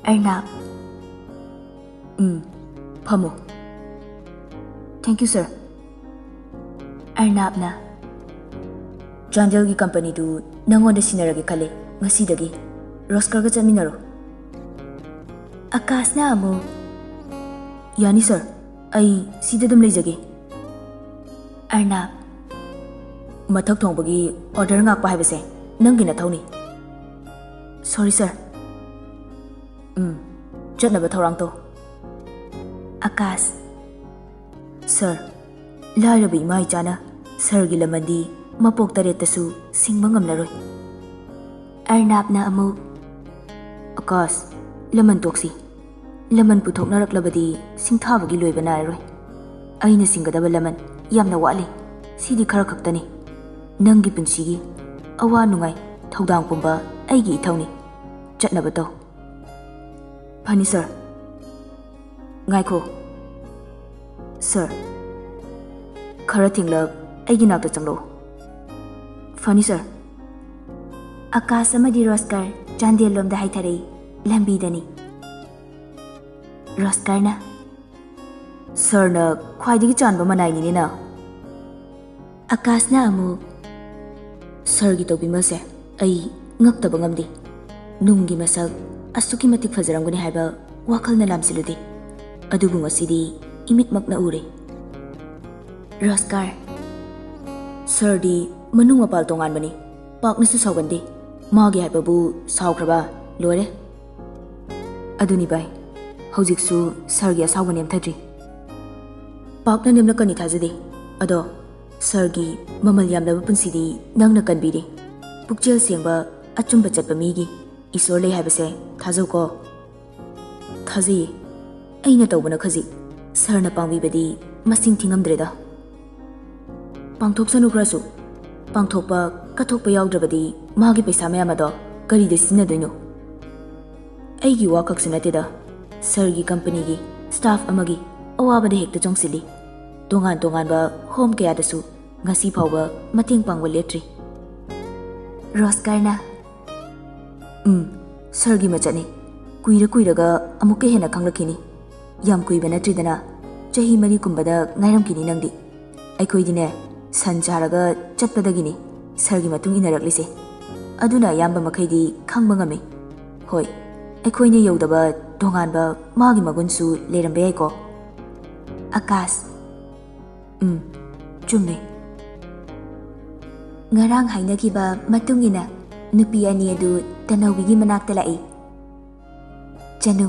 ꯑꯔꯅꯕ. ꯐꯝꯃꯨ. Thank you, sir. ꯑꯔꯅꯥꯕꯅ ꯆꯥꯟꯗꯦꯜꯒꯤ ꯀꯝꯄꯅꯤꯗꯨ ꯅꯪꯉꯣꯟꯗ ꯁꯤꯟꯅꯔꯒꯦ ꯈꯜꯂꯦ ꯉꯁꯤꯗꯒꯤ. ꯔꯣꯁꯀꯔꯒ ꯆꯠꯃꯤꯟꯅꯔꯣ. ꯑꯀꯥꯁꯅ ꯑꯃꯨꯛ ꯌꯥꯅꯤ ꯁꯔ, ꯑꯩ ꯁꯤꯗ ꯑꯗꯨꯝ ꯂꯩꯖꯒꯦ. ꯑꯔꯅꯥꯕ ꯃꯊꯛ ꯊꯣꯡꯕꯒꯤ ꯑꯣꯔꯗꯔ ꯉꯥꯛꯄ ꯍꯥꯏꯕꯁꯦ ꯅꯪꯒꯤ ꯅꯊꯧꯅꯤ. ꯁꯣꯔꯤ ꯁꯔ. ꯆꯠꯅꯕ ꯊꯧꯔꯥꯡ ꯇꯧ. ꯑꯀꯥꯁ ꯁꯔ, ꯂꯥꯏꯔꯕ ꯏꯃꯥ ꯏꯆꯥꯅ ꯁꯔꯒꯤ ꯂꯃꯟꯗꯤ ꯃꯄꯣꯛ 8ꯇꯁꯨ ꯁꯤꯡꯕ ꯉꯝꯂꯔꯣꯏ. ꯑꯔꯅꯥꯕꯅ ꯑꯃꯨꯛ ꯑꯀꯥꯁ, ꯂꯃꯟ ꯇꯣꯛꯁꯤ. ꯂꯃꯟ ꯄꯨꯊꯣꯛꯅꯔꯛꯂꯕꯗꯤ ꯁꯤꯡꯊꯥꯕꯒꯤ ꯂꯣꯏꯕ ꯅꯥꯏꯔꯔꯣꯏ. ꯑꯩꯅ ꯁꯤꯡꯒꯗꯕ ꯂꯃꯟ ꯌꯥꯝꯅ ꯋꯥꯠꯂꯤ. ꯁꯤꯗꯤ ꯈꯔ ꯈꯛꯇꯅꯤ. ꯅꯪꯒꯤ ꯄꯨꯟꯁꯤꯒꯤ ꯑꯋꯥ ꯅꯨꯡꯉꯥꯏ ꯊꯧꯗꯥꯡ ꯄꯨꯝꯕ ꯑꯩꯒꯤ ꯏꯊꯧꯅꯤ. ꯆꯠꯅꯕ ꯇꯧ. ꯐꯅꯤ ꯁꯔ. ꯉꯥꯏꯈꯣ ꯁꯔ, ꯈꯔ ꯊꯦꯡꯂꯞ ꯑꯩꯒꯤ ꯅꯥꯛꯇ ꯆꯪꯂꯛꯎ. ꯐꯅꯤ ꯁꯔ. ꯑꯀꯥꯁ ꯑꯃꯗꯤ ꯔꯣꯁꯀꯔ ꯆꯥꯟꯗꯦꯜ ꯂꯣꯝꯗ ꯍꯥꯏꯊꯔꯛꯏ. ꯂꯝꯕꯤꯗꯅꯤ. ꯔꯣꯁꯀꯔꯅ ꯁꯔꯅ ꯈ꯭ꯋꯥꯏꯗꯒꯤ ꯆꯥꯟꯕ ꯃꯅꯥꯏꯅꯤꯅꯦꯅ. ꯑꯀꯥꯁꯅ ꯑꯃꯨꯛ ꯁꯔꯒꯤ ꯇꯧꯕꯤꯃꯜꯁꯦ ꯑꯩ ꯉꯛꯇꯕ ꯉꯝꯗꯦ. ꯅꯨꯡꯒꯤ ꯃꯁꯛ ꯑꯁꯨꯛꯀꯤ ꯃꯇꯤꯛ ꯐꯖꯔꯝꯒꯅꯤ ꯍꯥꯏꯕ ꯋꯥꯈꯜꯅ ꯂꯥꯝꯁꯤꯜꯂꯨꯗꯦ. ꯑꯗꯨꯕꯨ ꯉꯁꯤꯗꯤ ꯏꯃꯤꯠꯃꯛꯅ ꯎꯔꯦ. ꯔꯣꯁꯀꯔ ꯁꯔꯗꯤ ꯃꯅꯨꯡ ꯃꯄꯥꯜ ꯇꯣꯉꯥꯟꯕꯅꯤ. ꯄꯥꯛꯅꯁꯨ ꯁꯥꯎꯒꯟꯗꯦ. ꯃꯥꯒꯤ ꯍꯥꯏꯕꯕꯨ ꯁꯥꯎꯈ꯭ꯔꯕ ꯂꯣꯏꯔꯦ. ꯑꯗꯨꯅꯤ ꯚꯥꯏ, ꯍꯧꯖꯤꯛꯁꯨ ꯁꯔꯒꯤ ꯑꯁꯥꯎꯕ ꯅꯦꯝꯊꯗ꯭ꯔꯤ. ꯄꯥꯛꯅ ꯅꯦꯝꯂꯛꯀꯅꯤ ꯊꯥꯖꯗꯦ. ꯑꯗꯣ ꯁꯔꯒꯤ ꯃꯃꯜ ꯌꯥꯝꯂꯕ ꯄꯨꯟꯁꯤꯗꯤ ꯅꯪꯅ ꯀꯟꯕꯤꯔꯤ. ꯄꯨꯛꯆꯦꯜ ꯁꯦꯡꯕ ꯑꯆꯨꯝꯕ ꯆꯠꯄ ꯃꯤꯒꯤ ꯏꯁꯣꯔ ꯂꯩ ꯍꯥꯏꯕꯁꯦ ꯊꯥꯖꯧꯀꯣ. ꯊꯥꯖꯩꯌꯦ. ꯑꯩꯅ ꯇꯧꯕꯅ ꯈꯖꯤꯛ, ꯁꯔꯅ ꯄꯥꯡꯕꯤꯕꯗꯤ ꯃꯁꯤꯡ ꯊꯤꯉꯝꯗ꯭ꯔꯦꯗ. ꯄꯥꯡꯊꯣꯛꯁꯅꯨ ꯈꯔꯁꯨ. ꯄꯥꯡꯊꯣꯛꯄ ꯀꯠꯊꯣꯛꯄ ꯌꯥꯎꯗ꯭ꯔꯕꯗꯤ ꯃꯥꯒꯤ ꯄꯩꯁꯥ ꯃꯌꯥꯝ ꯑꯗꯣ ꯀꯔꯤꯗ ꯁꯤꯖꯤꯟꯅꯗꯣꯏꯅꯣ? ꯑꯩꯒꯤ ꯋꯥꯈꯛꯁꯨ ꯅꯠꯇꯦꯗ, ꯁꯔꯒꯤ ꯀꯝꯄꯅꯤꯒꯤ ꯁ꯭ꯇꯥꯐ ꯑꯃꯒꯤ ꯑꯋꯥꯕꯗ ꯍꯦꯛꯇ ꯆꯣꯡꯁꯤꯜꯂꯤ. ꯇꯣꯉꯥꯟ ꯇꯣꯉꯥꯟꯕ ꯍꯣꯝ ꯀꯌꯥꯗꯁꯨ ꯉꯁꯤ ꯐꯥꯎꯕ ꯃꯇꯦꯡ ꯄꯥꯡꯕ ꯂꯦꯞꯇ꯭ꯔꯤ. ꯔꯣꯁꯀꯔꯅ ꯁꯔꯒꯤ ꯃꯆꯠꯅꯤ. ꯀꯨꯏꯔ ꯀꯨꯏꯔꯒ ꯑꯃꯨꯛꯀ ꯍꯦꯟꯅ ꯈꯪꯂꯛꯈꯤꯅꯤ. ꯌꯥꯝ ꯀꯨꯏꯕ ꯅꯠꯇ꯭ꯔꯤꯗꯅ. ꯆꯍꯤ 4ꯒꯨꯝꯕꯗ ꯉꯥꯏꯔꯝꯈꯤꯅꯤ ꯅꯪꯗꯤ. ꯑꯩꯈꯣꯏꯗꯤꯅꯦ, ꯁꯟ ꯆꯥꯔꯒ ꯆꯠꯄꯗꯒꯤꯅꯤ ꯁꯔꯒꯤ ꯃꯇꯨꯡ ꯏꯟꯅꯔꯛꯂꯤꯁꯦ. ꯑꯗꯨꯅ ꯑꯌꯥꯝꯕ ꯃꯈꯩꯗꯤ ꯈꯪꯕ ꯉꯝꯃꯤ. ꯍꯣꯏ, ꯑꯩꯈꯣꯏꯅ ꯌꯧꯗꯕ ꯇꯣꯉꯥꯟꯕ ꯃꯥꯒꯤ ꯃꯒꯨꯟꯁꯨ ꯂꯩꯔꯝꯕ ꯌꯥꯏꯀꯣ. ꯑꯀꯥꯁ ꯆꯨꯝꯃꯦ. ꯉꯔꯥꯡ ꯍꯥꯏꯅꯈꯤꯕ ꯃꯇꯨꯡ ꯏꯟꯅ ꯅꯨꯄꯤ ꯑꯅꯤ ꯑꯗꯨ ꯇꯅꯧꯕꯤꯒꯤ ꯃꯅꯥꯛꯇ ꯂꯥꯛꯏ. ꯆꯅꯨ.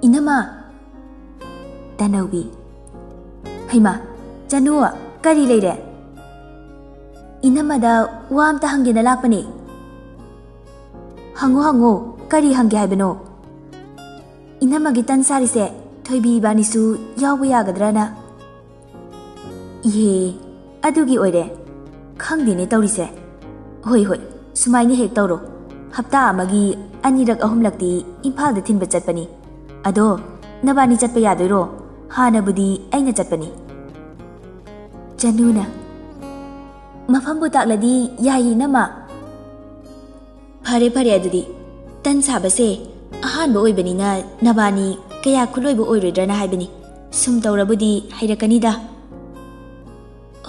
ꯏꯅꯝꯃ. ꯇꯅꯧꯕꯤ. ꯍꯩꯃꯥ, ꯆꯅꯨ, ꯀꯔꯤ ꯂꯩꯔꯦ? ꯏꯅꯝꯃꯗ ꯋꯥ ꯑꯝꯇ ꯍꯪꯒꯦꯅ ꯂꯥꯛꯄꯅꯦ. ꯍꯪꯉꯣ ꯍꯪꯉꯣ, ꯀꯔꯤ ꯍꯪꯒꯦ ꯍꯥꯏꯕꯅꯣ? ꯏꯅꯝꯃꯒꯤ ꯇꯟ ꯁꯥꯔꯤꯁꯦ ꯊꯣꯏꯕꯤ ꯏꯕꯥꯅꯤꯁꯨ ꯌꯥꯎꯕ ꯌꯥꯒꯗ꯭ꯔꯅ. ꯏꯍꯦ, ꯑꯗꯨꯒꯤ ꯑꯣꯏꯔꯦ. ꯈꯪꯗꯦꯅꯦ ꯇꯧꯔꯤꯁꯦ. ꯍꯣꯏ ꯍꯣꯏ, ꯁꯨꯃꯥꯏꯅ ꯍꯦꯛ ꯇꯧꯔꯣ. ꯍꯞꯇꯥ ꯑꯃꯒꯤ 2-3ꯂꯛꯇꯤ ꯏꯝꯐꯥꯜꯗ ꯊꯤꯟꯕ ꯆꯠꯄꯅꯤ. ꯑꯗꯣ ꯅꯕꯥꯅꯤ ꯆꯠꯄ ꯌꯥꯗꯣꯏꯔꯣ? ꯍꯥꯟꯅꯕꯨꯗꯤ ꯑꯩꯅ ꯆꯠꯄꯅꯤ. ꯆꯅꯨꯅ ꯃꯐꯝꯕꯨ ताकलदी याई नमा. फरे फरे अदुदी तन साबसे अहानबो ओइबनिना नबानी कया खुलोइबो ओइरोइद्रना हाइबनी सुम तौरबुदी हैरकनीदा.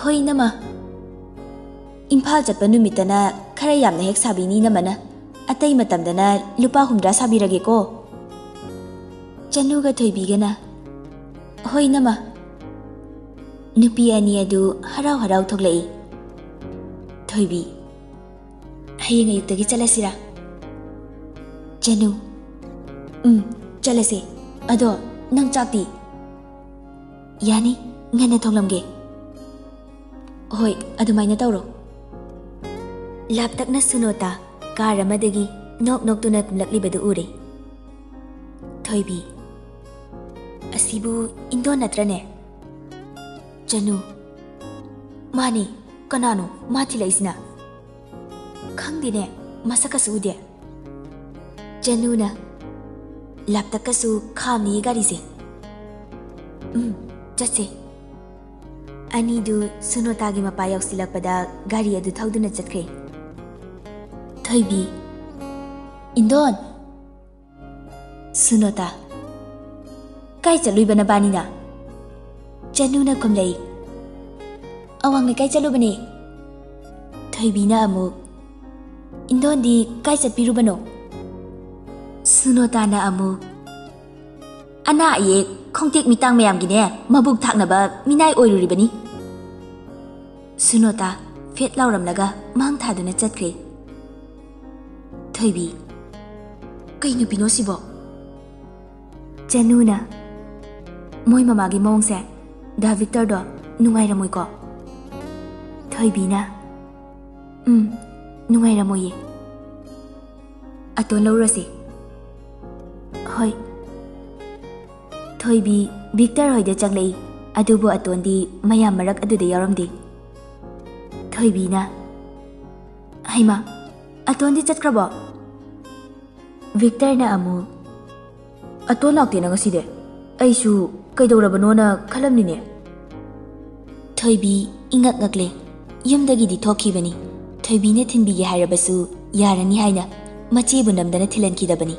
होई नमा इम्फाल चटपा नुमितना खरा यामना हेक साबिनी नमना अतै मतमदना लुपा 10 साबिरगेको. चनुगा थोइबीगना होई नमा. नुपी अनि अदु हराव हराव थोक्लई. थोइबी हयेंग अयुक्तगी चलसिरा. चनु चलसे. अदो नंग चाक्ती यानी ngana thonglamge. होय अदुमाइना तौरो. लापतकना सुनोता कार अमदगी नोक नोक तुना कुमलक्लिबदु उरे. थोइबी असिबु इंदो नत्रने. चनु मानी कनानो माथि लैसिना खंगदिने मसकसु उदे. चनुना लापतकसु खामनी गारीसे. चसे. अनीदु सुनोतागी मपा यौसिलकपदा गारी अदु थौदुना चतख्रे. थोइबी इंदोन. सुनोता ꯀꯥꯏ ꯆꯠꯂꯨꯏꯕ ꯅꯕꯥꯅꯤꯅ? ꯆꯅꯨꯅ ꯈꯨꯝꯂꯛꯏ, ꯑꯋꯥꯡ ꯂꯩꯀꯥꯏ ꯆꯠꯂꯨꯕꯅꯦ꯫ ꯊꯣꯏꯕꯤꯅ ꯑꯃꯨꯛ, ꯏꯟꯗꯣꯟꯗꯤ ꯀꯥꯏ ꯆꯠꯄꯤꯔꯨꯕꯅꯣ? ꯁꯨꯅꯣꯇꯥꯅ ꯑꯃꯨꯛ, ꯑꯅꯥ ꯑꯌꯦꯛ ꯈꯣꯡꯇꯦꯛ ꯃꯤꯇꯥꯡ ꯃꯌꯥꯝꯒꯤꯅꯦ ꯃꯕꯨꯛ ꯊꯥꯛꯅꯕ ꯃꯤꯅꯥꯏ ꯑꯣꯏꯔꯨꯔꯤꯕꯅꯤ꯫ ꯁꯨꯅꯣꯇꯥ ꯐꯦꯠ ꯂꯥꯎꯔꯝꯂꯒ ꯃꯥꯡ ꯊꯥꯗꯨꯅ ꯆꯠꯈ꯭ꯔꯦ꯫ ꯊꯣꯏꯕꯤ, ꯀꯩ ꯅꯨꯄꯤꯅꯣ ꯁꯤꯕꯣ? ꯆꯅꯨꯅ, ꯃꯣꯏ ꯃꯃꯥꯒꯤ ꯃꯑꯣꯡꯁꯦ ꯗꯥ ꯚꯤꯛꯇꯔꯗꯣ ꯅꯨꯡꯉꯥꯏꯔꯝꯃꯣꯏꯀꯣ? ꯊꯣꯏꯕꯤꯅ, ꯅꯨꯡꯉꯥꯏꯔꯝꯃꯣꯏꯌꯦ꯫ ꯑꯇꯣꯟ ꯂꯧꯔꯁꯤ꯫ ꯍꯣꯏ꯫ ꯊꯣꯏꯕꯤ ꯚꯤꯛꯇꯔ ꯍꯣꯏꯗ ꯆꯪꯂꯛꯏ, ꯑꯗꯨꯕꯨ ꯑꯇꯣꯟꯗꯤ ꯃꯌꯥꯝ ꯃꯔꯛ ꯑꯗꯨꯗ ꯌꯥꯎꯔꯝꯗꯦ꯫ ꯊꯣꯏꯕꯤꯅ, ꯍꯩꯃꯥ, ꯑꯇꯣꯟꯗꯤ ꯆꯠꯈ꯭ꯔꯕꯣ? ꯚꯤꯛꯇꯔꯅ ꯑꯃꯨꯛ, ꯑꯇꯣꯟ ꯂꯥꯛꯇꯦꯅ ꯉꯁꯤꯗꯤ, ꯑꯩꯁꯨ ꯀꯩꯗꯧꯔꯕꯅꯣꯅ ꯈꯜꯂꯝꯅꯤꯅꯦ꯫ ꯊꯣꯏꯕꯤ ꯏꯉꯛ ꯉꯛꯂꯦ꯫ ꯌꯨꯝꯗꯒꯤꯗꯤ ꯊꯣꯛꯈꯤꯕꯅꯤ, ꯊꯣꯏꯕꯤꯅ ꯊꯤꯟꯕꯤꯒꯦ ꯍꯥꯏꯔꯕꯁꯨ ꯌꯥꯔꯅꯤ ꯍꯥꯏꯅ ꯃꯆꯦꯕꯨ ꯅꯝꯗꯅ ꯊꯤꯜꯍꯟꯈꯤꯗꯕꯅꯤ꯫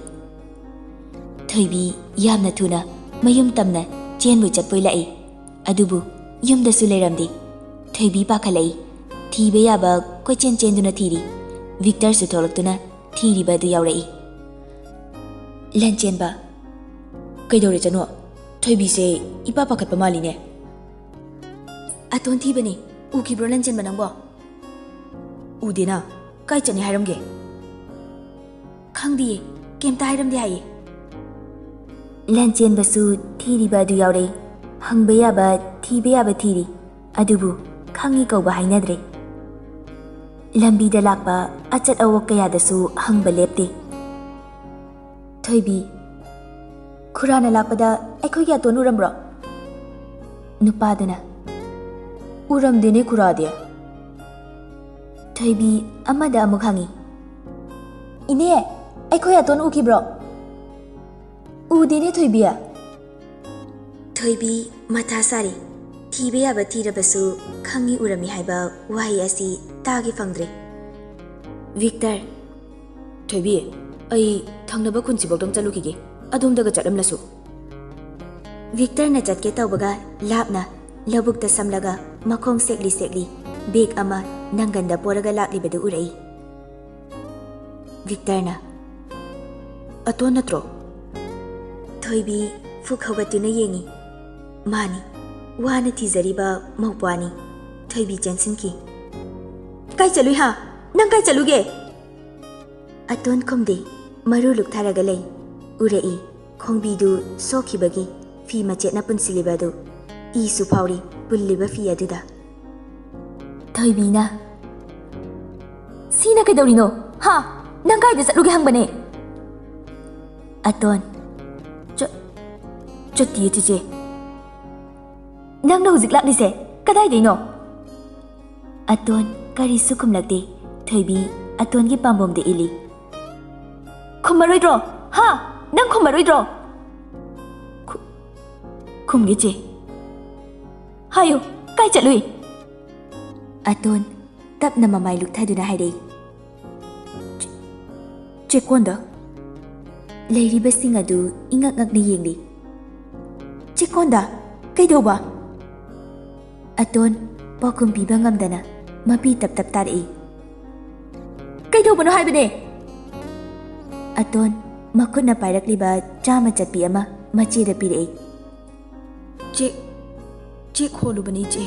ꯊꯣꯏꯕꯤ ꯌꯥꯝꯅ ꯊꯨꯅ ꯃꯌꯨꯝ ꯇꯝꯅ ꯆꯦꯟꯕꯣꯏ ꯆꯠꯄꯣꯏ ꯂꯥꯛꯏ, ꯑꯗꯨꯕꯨ ꯌꯨꯝꯗꯁꯨ ꯂꯩꯔꯝꯗꯦ꯫ ꯊꯣꯏꯕꯤ ꯄꯥꯈꯠꯂꯛꯏ, ꯊꯤꯕ ꯌꯥꯕ ꯀꯣꯏꯆꯦꯟ ꯆꯦꯟꯗꯨꯅ ꯊꯤꯔꯤ꯫ ꯚꯤꯛꯇꯔꯁꯨ ꯊꯣꯛꯂꯛꯇꯨꯅ ꯊꯤꯔꯤꯕ ꯑꯗꯨ ꯌꯥꯎꯔꯛꯏ꯫ ꯂꯟꯆꯦꯟꯕ, ꯀꯩꯗꯧꯔꯦ ꯆꯅꯣ? ꯊꯣꯏꯕꯤꯁꯦ ꯏꯄꯥ ꯄꯥꯈꯠꯄ ꯃꯥꯜꯂꯤꯅꯦ꯫ ꯑꯇꯣꯟ ꯊꯤꯕꯅꯤ, ꯎꯈꯤꯕ꯭ꯔꯣ ꯂꯟꯆꯦꯟꯕ ꯅꯪꯕꯣ? ꯎꯗꯦꯅ, ꯀꯥꯏ ꯆꯠꯅꯤ ꯍꯥꯏꯔꯝꯒꯦ? ꯈꯪꯗꯤꯌꯦ, ꯀꯩꯝꯇ ꯍꯥꯏꯔꯝꯗꯦ ꯍꯥꯏꯌꯦ꯫ ꯂꯟꯆꯦꯟꯕꯁꯨ ꯊꯤꯔꯤꯕ ꯑꯗꯨ ꯌꯥꯎꯔꯛꯏ꯫ ꯍꯪꯕ ꯌꯥꯕ ꯊꯤꯕ ꯌꯥꯕ ꯊꯤꯔꯤ, ꯑꯗꯨꯕꯨ ꯈꯪꯉꯤ ꯀꯧꯕ ꯍꯥꯏꯅꯗ꯭ꯔꯦ꯫ ꯂꯝꯕꯤꯗ ꯂꯥꯛꯄ ꯑꯆꯠ ꯑꯋꯣꯛ ꯀꯌꯥꯗꯁꯨ ꯍꯪꯕ ꯂꯦꯞꯇꯦ꯫ ꯊꯣꯏꯕꯤ, ꯈꯨꯔꯥꯅ ꯂꯥꯛꯄꯗ ꯑꯩꯈꯣꯏꯒꯤ ꯑꯇꯣꯟ ꯎꯔꯝꯕ꯭ꯔꯣ? ꯅꯨꯄꯥꯗꯨꯅ, ꯎꯔꯝꯗꯦꯅꯦ ꯈꯨꯔꯥꯗꯤ꯫ ꯊꯣꯏꯕꯤ ꯑꯃꯗ ꯑꯃꯨꯛ ꯍꯪꯉꯤ, ꯏꯅꯦ, ꯑꯩꯈꯣꯏ ꯑꯇꯣꯟ ꯎꯈꯤꯕ꯭ꯔꯣ? ꯎꯗꯦꯅꯦ ꯊꯣꯏꯕꯤ꯫ ꯊꯣꯏꯕꯤ ꯃꯊꯥ ꯁꯥꯔꯤ꯫ ꯊꯤꯕ ꯌꯥꯕ ꯊꯤꯔꯕꯁꯨ ꯈꯪꯉꯤ ꯎꯔꯝꯃꯤ ꯍꯥꯏꯕ ꯋꯥꯍꯩ ꯑꯁꯤ ꯇꯥꯒꯦ ꯐꯪꯗ꯭ꯔꯦ꯫ ꯚꯤꯛꯇꯔ, ꯊꯣꯏꯕꯤ, ꯑꯩ ꯊꯪꯅꯕ ꯈꯨꯟꯁꯤꯐꯥꯎꯗꯪ ꯆꯠꯂꯨꯈꯤꯒꯦ, ꯑꯗꯣꯝꯗꯒ ꯆꯠꯂꯝꯂꯁꯨ꯫ ꯚꯤꯛꯇꯔꯅ ꯆꯠꯀꯦ ꯇꯧꯕꯒ ꯂꯥꯞꯅ ꯂꯧꯕꯨꯛꯇ ꯁꯝꯂꯒ ꯃꯈꯣꯡ ꯁꯦꯛꯂꯤ ꯁꯦꯛꯂꯤ ꯕꯦꯒ ꯑꯃ ꯅꯪꯒꯟꯗ ꯄꯣꯔꯒ ꯂꯥꯛꯂꯤꯕꯗꯨ ꯎꯔꯛꯏ꯫ ꯚꯤꯛꯇꯔꯅ, ꯑꯇꯣꯟ ꯅꯠꯇ꯭ꯔꯣ? ꯊꯣꯏꯕꯤ ꯐꯨꯛ ꯍꯧꯒꯠꯇꯨꯅ ꯌꯦꯡꯉꯤ꯫ ꯃꯥꯅꯤ, ꯋꯥꯅ ꯊꯤꯖꯔꯤꯕ ꯃꯧꯄ꯭ꯋꯥꯅꯤ꯫ ꯊꯣꯏꯕꯤ ꯆꯦꯟꯁꯤꯟꯈꯤ꯫ ꯀꯥꯏ ꯆꯠꯂꯨꯏ ꯍꯥ? ꯅꯪ ꯀꯥꯏ ꯆꯠꯂꯨꯒꯦ? ꯑꯇꯣꯟ ꯈꯨꯝꯗꯦ, ꯃꯔꯨ ꯂꯨꯛꯊꯔꯒ ꯂꯩ꯫ ꯎꯔꯛꯏ, ꯈꯣꯡꯕꯤꯗꯨ ꯁꯣꯛꯈꯤꯕꯒꯤ ꯐꯤ ꯃꯆꯦꯠꯅ ꯄꯨꯟꯁꯤꯜꯂꯤꯕ ꯑꯗꯨ, ꯏꯁꯨ ꯐꯥꯎꯔꯤ ꯄꯨꯜꯂꯤꯕ ꯐꯤ ꯑꯗꯨꯗ꯫ ꯊꯣꯏꯕꯤꯅ, ꯁꯤꯅ ꯀꯩꯗꯧꯔꯤꯅꯣ? ꯍꯥ? ꯅꯪ ꯀꯥꯏꯗ ꯆꯠꯂꯨꯒꯦ ꯍꯪꯕꯅꯦ? ꯑꯇꯣꯟ, ꯆꯠꯇꯤꯌꯦ ꯆꯤꯆꯦ꯫ ꯅꯪꯅ ꯍꯧꯖꯤꯛ ꯂꯥꯛꯂꯤꯁꯦ ꯀꯗꯥꯏꯗꯩꯅꯣ? ꯑꯇꯣꯟ ꯀꯔꯤꯁꯨ ꯈꯨꯝꯂꯛꯇꯦ꯫ ꯊꯣꯏꯕꯤ ꯑꯇꯣꯟꯒꯤ ꯄꯥꯝꯕꯣꯝꯗ ꯏꯜꯂꯤ꯫ ꯈꯨꯝꯃꯔꯣꯏꯗ꯭ꯔꯣ? ꯍꯥ? ꯅꯪ ꯈꯨꯝꯃꯔꯣꯏꯗ꯭ꯔꯣ? ꯈꯨꯝꯒꯦ ꯆꯦ꯫ ꯍꯥꯏꯌꯨ, ꯀꯥꯏ ꯆꯠꯂꯨꯏ? ꯑꯇꯣꯟ ꯇꯞꯅ ꯃꯃꯥꯏ ꯂꯨꯛꯊꯗꯨꯅ ꯍꯥꯏꯔꯛꯏ, ꯆꯦꯛꯀꯣꯟꯗ꯫ ꯂꯩꯔꯤꯕꯁꯤꯡ ꯑꯗꯨ ꯏꯉꯛ ꯉꯛꯅ ꯌꯦꯡꯂꯤ꯫ ꯆꯦꯛꯀꯣꯟꯗ? ꯀꯩꯗꯧꯕ? ꯑꯇꯣꯟ ꯄꯥꯎꯈꯨꯝ ꯄꯤꯕ ꯉꯝꯗꯅ ꯃꯄꯤ ꯇꯞ ꯇꯞ ꯇꯥꯔꯛꯏ꯫ ꯀꯩꯗꯧꯕꯅꯣ ꯍꯥꯏꯕꯅꯦ? ꯑꯇꯣꯟ ꯃꯈꯨꯠꯅ ꯄꯥꯏꯔꯛꯂꯤꯕ ꯆꯥꯃ ꯆꯠꯄꯤ ꯑꯃ ꯃꯆꯦꯗ ꯄꯤꯔꯛꯏ꯫ ꯆꯦꯛ ꯍꯣꯜꯂꯨꯕꯅꯤ ꯏꯆꯦ꯫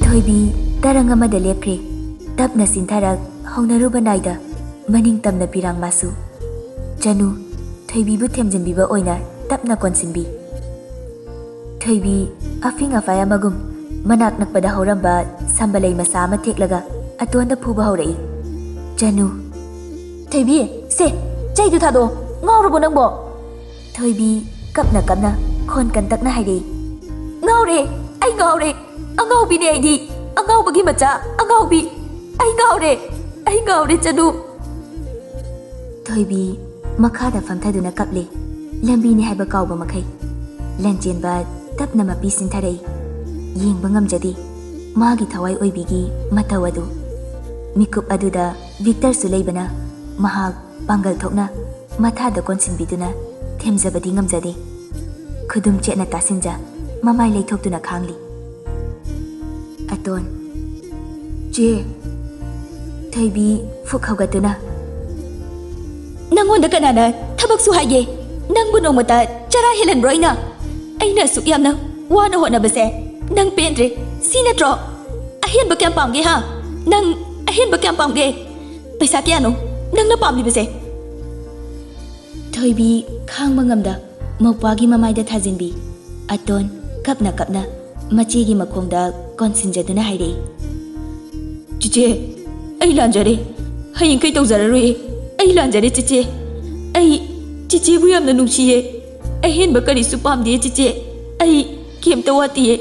ꯊꯣꯏꯕꯤ ꯇꯔꯪ ꯑꯃꯗ ꯂꯦꯞꯈ꯭ꯔꯦ꯫ ꯇꯞꯅ ꯆꯤꯟꯊꯔꯛ ꯍꯧꯅꯔꯨꯕ ꯅꯥꯏꯗ ꯃꯅꯤꯡ ꯇꯝꯅ ꯄꯤꯔꯥꯡ ꯃꯥꯁꯨ꯫ ꯆꯅꯨ ꯊꯣꯏꯕꯤꯕꯨ ꯊꯦꯝꯖꯤꯟꯕꯤꯕ ꯑꯣꯏꯅ ꯇꯞꯅ ꯀꯣꯟꯁꯤꯟꯕꯤ꯫ ꯊꯣꯏꯕꯤ ꯑꯐꯤꯡ ꯑꯐꯥꯏ ꯑꯃꯒꯨꯝ ꯃꯅꯥꯛ ꯅꯛꯄꯗ ꯍꯧꯔꯝꯕ ꯁꯝꯕꯂꯩ ꯃꯆꯥ ꯑꯃ ꯊꯦꯛꯂꯒ ꯑꯇꯣꯟꯗ ꯐꯨꯕ ꯍꯧꯔꯛꯏ꯫ ꯆꯅꯨ, ꯊꯣꯏꯕꯤ, ꯁꯦ ꯆꯩꯗꯨ ꯊꯥꯗꯣꯛꯑꯣ, ꯉꯥꯎꯔꯕꯣ ꯅꯪꯕꯣ? ꯊꯣꯏꯕꯤ ꯀꯞꯅ ꯀꯞꯅ ꯈꯣꯟ ꯀꯟꯇꯛꯅ ꯍꯥꯏꯔꯛꯏ꯫ ꯉꯥꯎꯔꯦ, ꯑꯩ ꯉꯥꯎꯔꯦ, ꯑꯉꯥꯎꯕꯤꯅꯦ ꯑꯩꯗꯤ, ꯑꯉꯥꯎꯕꯒꯤ ꯃꯆꯥ, ꯑꯉꯥꯎꯕꯤ, ꯑꯩ ꯉꯥꯎꯔꯦ ꯆꯅꯨ꯫ ꯊꯣꯏꯕꯤ ꯃꯈꯥꯗ ꯐꯝꯊꯗꯨꯅ ꯀꯞꯂꯦ, ꯂꯝꯕꯤꯅꯤ ꯍꯥꯏꯕ ꯀꯥꯎꯕ ꯃꯈꯩ꯫ ꯂꯟꯆꯦꯟꯕ ꯇꯞꯅ ꯃꯄꯤ ꯁꯤꯟꯊꯔꯛꯏ꯫ ꯌꯦꯡꯕ ꯉꯝꯖꯗꯦ ꯃꯥꯒꯤ ꯊꯋꯥꯏ ꯑꯣꯏꯕꯤꯒꯤ ꯃꯇꯧ ꯑꯗꯨ꯫ ꯃꯤꯀꯨꯞ ꯑꯗꯨꯗ ꯚꯤꯛꯇꯔꯁꯨ ꯂꯩꯕꯅ ꯃꯍꯥꯛ ꯄꯥꯡꯒꯜ ꯊꯣꯛꯅ ꯃꯊꯥꯗ ꯀꯣꯟꯁꯤꯟꯕꯤꯗꯨꯅ ꯊꯦꯝꯖꯕꯗꯤ ꯉꯝꯖꯗꯦ꯫ khudum chetna tasinja mamai leithokduna khangli aton che thaibi fukhagatuna nangonda kanana thabak su haye nangbu nongmata chara helan broina aina suk yamna wana hona base nang pendre sinatro ahen ba kyam pamge ha nang ahen ba kyam pamge paisa kya no nang na pamli base thoibi khangba ngamda mawpagi mamaida thajinbi aton kapna machegi makhongda konsinjaduna haire chiche ai lanjare hayin kai tawjararoi ai lanjare chiche ai chiche bu yamna nungsiye ai hen ba kari su pamde chiche ai kem tawatiye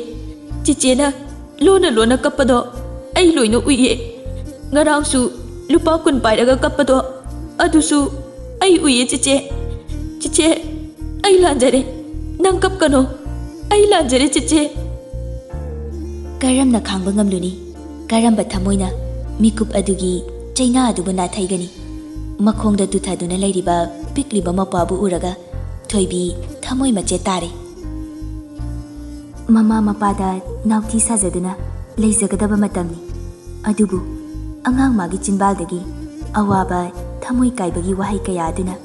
chiche na lona kappado ai loino uiye ngarang su lupa kun pairaga kappado adusu ai uiye chiche ai lanjare nang kapkano ai lanjare chiche karamna khangba ngamluni karamba thamoina mikup adugi chaina aduba na thaigani makhongda tuthaduna leiriba pikliba mapabu uraga thoibi thamoi mache tare mama mapada nauti sajaduna leizagadaba matamni adubu angang magi chinbaldagi awaba thamoi kaibagi wahai kaya aduna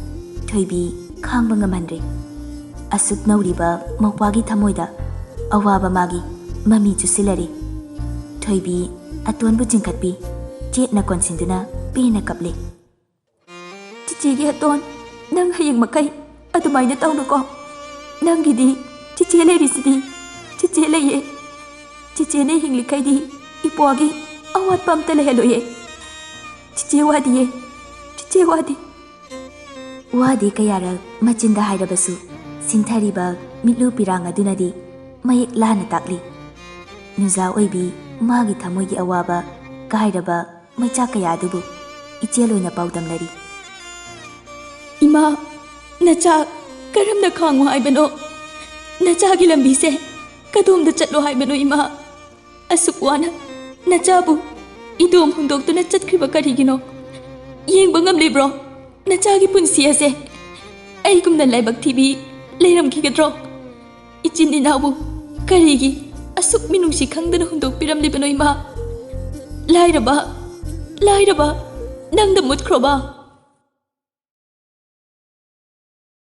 thoibi khangba ngamhanre asuk nauriba mawpagi thamoida awaba magi mami chusilare thoibi atonbu jingkhatpi chetna konsinduna pena kaple chichigi aton nang hayeng makai adumaina tawnuko nangidi chiche leirisidi chiche leye chiche ne hinglikaidi ipoagi awat pamta leheloye chiche wadi wadi kayara machinda hairabasu singthariba mitlu pirang adunadi mayek lana takli nuza oibi magi thamoigi awaba kairaba maicha kaya dubu icheloina paudamnari ima nacha karamna khangwa haibano nacha gi lambi se kadumda chatlo haibano ima asukwana nachabu idom hundoktuna chatkriba karigino yengba ngamlebro nacha gi punsi ase ai kumna laibak thibi leiram khigadro ichin inabu karigi asuk minungsi khangdana hundok piram libano ima lairaba nangda mutkroba